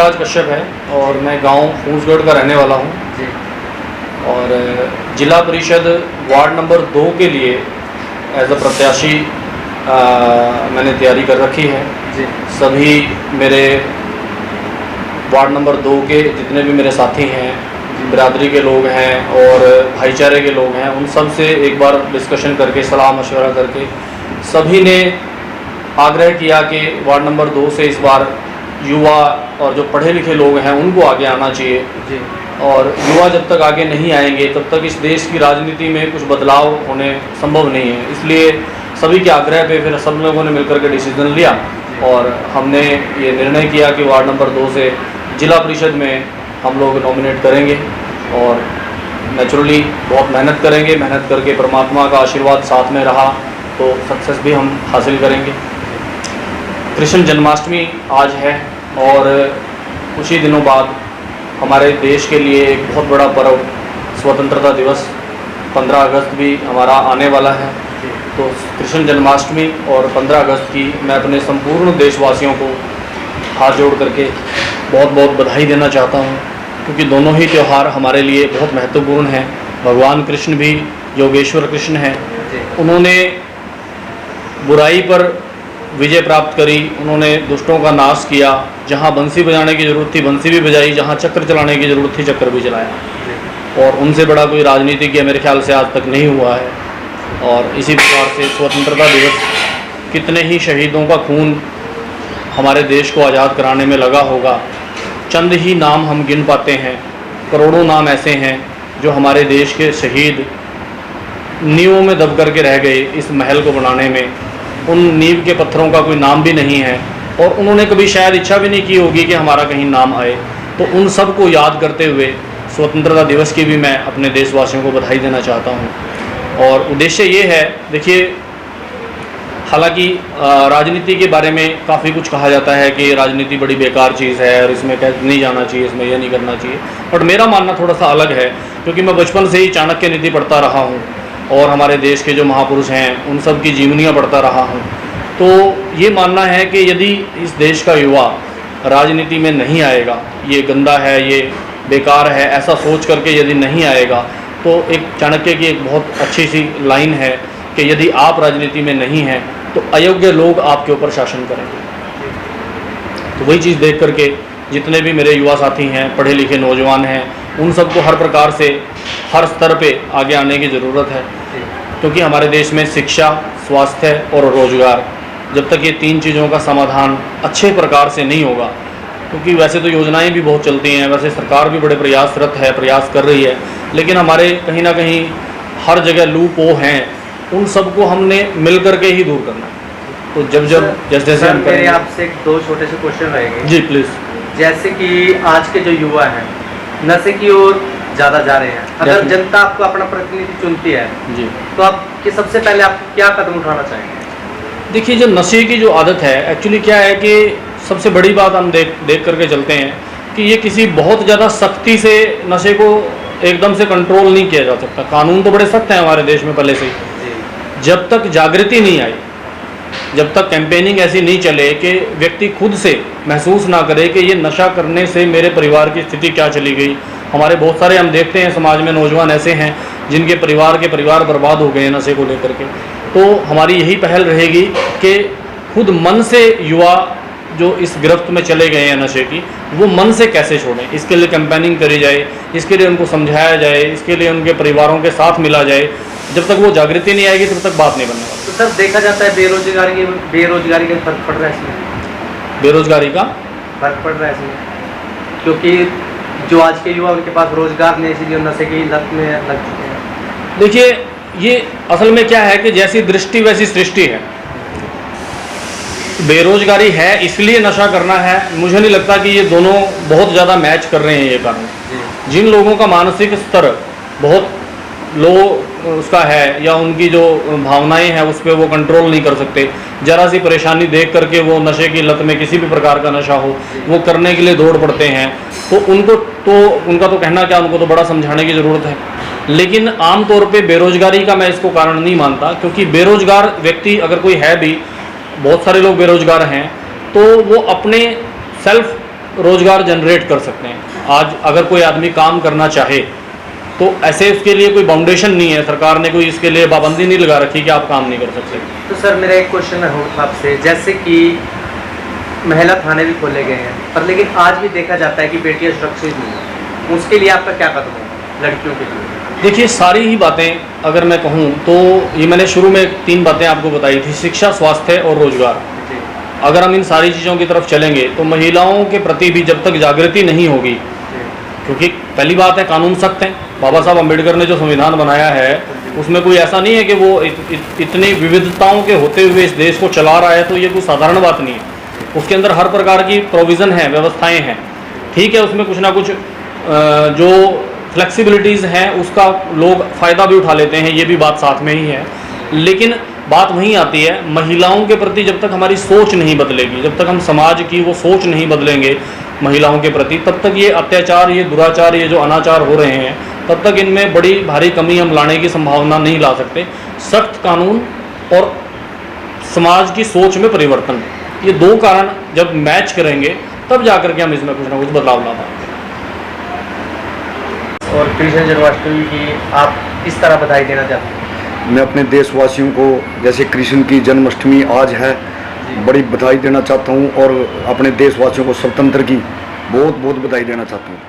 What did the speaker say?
राज कश्यप है और मैं गांव फूसगढ़ का रहने वाला हूं जी। और जिला परिषद वार्ड नंबर 2 के लिए एज अ प्रत्याशी मैंने तैयारी कर रखी है जी। सभी मेरे वार्ड नंबर 2 के जितने भी मेरे साथी हैं, बिरादरी के लोग हैं और भाईचारे के लोग हैं, उन सब से एक बार डिस्कशन करके सलाह मशवरा करके सभी ने आग्रह किया कि वार्ड नंबर 2 से इस बार युवा और जो पढ़े लिखे लोग हैं उनको आगे आना चाहिए जी। और युवा जब तक आगे नहीं आएंगे तब तक इस देश की राजनीति में कुछ बदलाव होने संभव नहीं है। इसलिए सभी के आग्रह पे फिर सब लोगों ने मिलकर के डिसीजन लिया और हमने ये निर्णय किया कि वार्ड नंबर 2 से जिला परिषद में हम लोग नॉमिनेट करेंगे और नेचुरली बहुत मेहनत करेंगे। मेहनत करके परमात्मा का आशीर्वाद साथ में रहा तो सक्सेस भी हम हासिल करेंगे। कृष्ण जन्माष्टमी आज है और कुछ ही दिनों बाद हमारे देश के लिए एक बहुत बड़ा पर्व स्वतंत्रता दिवस 15 अगस्त भी हमारा आने वाला है। तो कृष्ण जन्माष्टमी और 15 अगस्त की मैं अपने संपूर्ण देशवासियों को हाथ जोड़ करके बहुत बहुत बधाई देना चाहता हूँ, क्योंकि दोनों ही त्यौहार हमारे लिए बहुत महत्वपूर्ण हैं। भगवान कृष्ण भी योगेश्वर कृष्ण हैं, उन्होंने बुराई पर विजय प्राप्त करी, उन्होंने दुष्टों का नाश किया। जहाँ बंसी बजाने की ज़रूरत थी बंसी भी बजाई, जहाँ चक्र चलाने की ज़रूरत थी चक्र भी चलाया और उनसे बड़ा कोई राजनीतिज्ञ मेरे ख्याल से आज तक नहीं हुआ है। और इसी प्रकार से स्वतंत्रता दिवस कितने ही शहीदों का खून हमारे देश को आज़ाद कराने में लगा होगा, चंद ही नाम हम गिन पाते हैं। करोड़ों नाम ऐसे हैं जो हमारे देश के शहीद नींवों में दब करके रह गए इस महल को बनाने में। उन नींव के पत्थरों का कोई नाम भी नहीं है और उन्होंने कभी शायद इच्छा भी नहीं की होगी कि हमारा कहीं नाम आए। तो उन सब को याद करते हुए स्वतंत्रता दिवस की भी मैं अपने देशवासियों को बधाई देना चाहता हूं। और उद्देश्य ये है, देखिए, हालांकि राजनीति के बारे में काफ़ी कुछ कहा जाता है कि राजनीति बड़ी बेकार चीज़ है और इसमें नहीं जाना चाहिए, इसमें यह नहीं करना चाहिए। बट मेरा मानना थोड़ा सा अलग है, क्योंकि मैं बचपन से ही चाणक्य नीति पढ़ता रहा हूँ और हमारे देश के जो महापुरुष हैं उन सब की जीवनियाँ पढ़ता रहा हूँ। तो ये मानना है कि यदि इस देश का युवा राजनीति में नहीं आएगा, ये गंदा है, ये बेकार है, ऐसा सोच करके यदि नहीं आएगा, तो एक चाणक्य की एक बहुत अच्छी सी लाइन है कि यदि आप राजनीति में नहीं हैं तो अयोग्य लोग आपके ऊपर शासन करेंगे। तो वही चीज़ देख करके जितने भी मेरे युवा साथी हैं, पढ़े लिखे नौजवान हैं, उन सबको हर प्रकार से हर स्तर पे आगे आने की ज़रूरत है, क्योंकि हमारे देश में शिक्षा, स्वास्थ्य और रोजगार, जब तक ये 3 चीज़ों का समाधान अच्छे प्रकार से नहीं होगा, क्योंकि वैसे तो योजनाएं भी बहुत चलती हैं, वैसे सरकार भी बड़े प्रयासरत है, प्रयास कर रही है, लेकिन हमारे कहीं ना कहीं हर जगह लूप वो हैं, उन सबको हमने मिल करके ही दूर करना है। तो जैसे जैसे हम मेरे आपसे 2 छोटे से क्वेश्चन रहेंगे। जी प्लीज़। जैसे कि आज के जो युवा हैं नशे की ओर ज़्यादा जा रहे हैं, अगर जनता आपको अपना प्रतिनिधि चुनती है जी, तो आपके सबसे पहले आप क्या कदम उठाना चाहेंगे? देखिए, जो नशे की जो आदत है, एक्चुअली क्या है कि सबसे बड़ी बात हम देख करके चलते हैं कि ये किसी बहुत ज़्यादा सख्ती से नशे को एकदम से कंट्रोल नहीं किया जा सकता। कानून तो बड़े सख्त हैं हमारे देश में पहले से ही। जब तक जागृति नहीं आई, जब तक कैंपेनिंग ऐसी नहीं चले कि व्यक्ति खुद से महसूस ना करे कि ये नशा करने से मेरे परिवार की स्थिति क्या चली गई। हमारे बहुत सारे हम देखते हैं समाज में नौजवान ऐसे हैं जिनके परिवार बर्बाद हो गए नशे को लेकर के। तो हमारी यही पहल रहेगी कि खुद मन से युवा जो इस गिरफ्त में चले गए हैं नशे की, वो मन से कैसे छोड़ें, इसके लिए कैंपेनिंग करी जाए, इसके लिए उनको समझाया जाए, इसके लिए उनके परिवारों के साथ मिला जाए। जब तक वो जागृति नहीं आएगी तब तक बात नहीं बनने वाली। तो सर, देखा जाता है बेरोजगारी का फर्क पड़ रहा है इसमें। बेरोजगारी का फर्क पड़ रहा है इसमें, क्योंकि जो आज के युवा उनके पास रोजगार नहीं, इसीलिए नशे की लत में लग चुके हैं। देखिए, ये असल में क्या है कि जैसी दृष्टि वैसी सृष्टि है। बेरोजगारी है इसलिए नशा करना है, मुझे नहीं लगता कि ये दोनों बहुत ज़्यादा मैच कर रहे हैं। ये कारण जिन लोगों का मानसिक स्तर बहुत लो उसका है या उनकी जो भावनाएं हैं उस पर वो कंट्रोल नहीं कर सकते, जरा सी परेशानी देख करके वो नशे की लत में, किसी भी प्रकार का नशा हो, वो करने के लिए दौड़ पड़ते हैं। तो उनका तो कहना क्या, उनको तो बड़ा समझाने की ज़रूरत है। लेकिन आमतौर पे बेरोजगारी का मैं इसको कारण नहीं मानता, क्योंकि बेरोजगार व्यक्ति अगर कोई है भी, बहुत सारे लोग बेरोजगार हैं, तो वो अपने सेल्फ रोज़गार जनरेट कर सकते हैं। आज अगर कोई आदमी काम करना चाहे तो ऐसे उसके लिए कोई बाउंडेशन नहीं है, सरकार ने कोई इसके लिए पाबंदी नहीं लगा रखी कि आप काम नहीं कर सकते। तो सर मेरा एक क्वेश्चन है आपसे, जैसे कि महिला थाने भी खोले गए हैं, पर लेकिन आज भी देखा जाता है कि बेटियां सुरक्षित नहीं हैं, उसके लिए आपका क्या कदम है लड़कियों के लिए? देखिए, सारी ही बातें अगर मैं कहूँ तो ये मैंने शुरू में 3 बातें आपको बताई थी, शिक्षा, स्वास्थ्य और रोजगार। जी अगर हम इन सारी चीज़ों की तरफ चलेंगे तो महिलाओं के प्रति भी जब तक जागृति नहीं होगी, जी क्योंकि पहली बात है कानून सख्त हैं। बाबा साहब अम्बेडकर ने जो संविधान बनाया है उसमें कोई ऐसा नहीं है कि वो इतनी विविधताओं के होते हुए इस देश को चला रहा है, तो ये कोई साधारण बात नहीं है। उसके अंदर हर प्रकार की प्रोविज़न है, व्यवस्थाएं हैं। ठीक है, उसमें कुछ ना कुछ जो फ्लेक्सिबिलिटीज़ हैं उसका लोग फ़ायदा भी उठा लेते हैं, ये भी बात साथ में ही है। लेकिन बात वहीं आती है, महिलाओं के प्रति जब तक हमारी सोच नहीं बदलेगी, जब तक हम समाज की वो सोच नहीं बदलेंगे महिलाओं के प्रति, तब तक ये अत्याचार, ये दुराचार, ये जो अनाचार हो रहे हैं, तब तक इनमें बड़ी भारी कमी हम लाने की संभावना नहीं ला सकते। सख्त कानून और समाज की सोच में परिवर्तन, ये 2 कारण जब मैच करेंगे तब जाकर के हम इसमें कुछ ना कुछ बदलाव ला पाएंगे। और कृष्ण जन्माष्टमी की आप किस तरह बधाई देना चाहते हैं? मैं अपने देशवासियों को, जैसे कृष्ण की जन्माष्टमी आज है, बड़ी बधाई देना चाहता हूँ और अपने देशवासियों को स्वतंत्र की बहुत बहुत बधाई देना चाहता हूँ।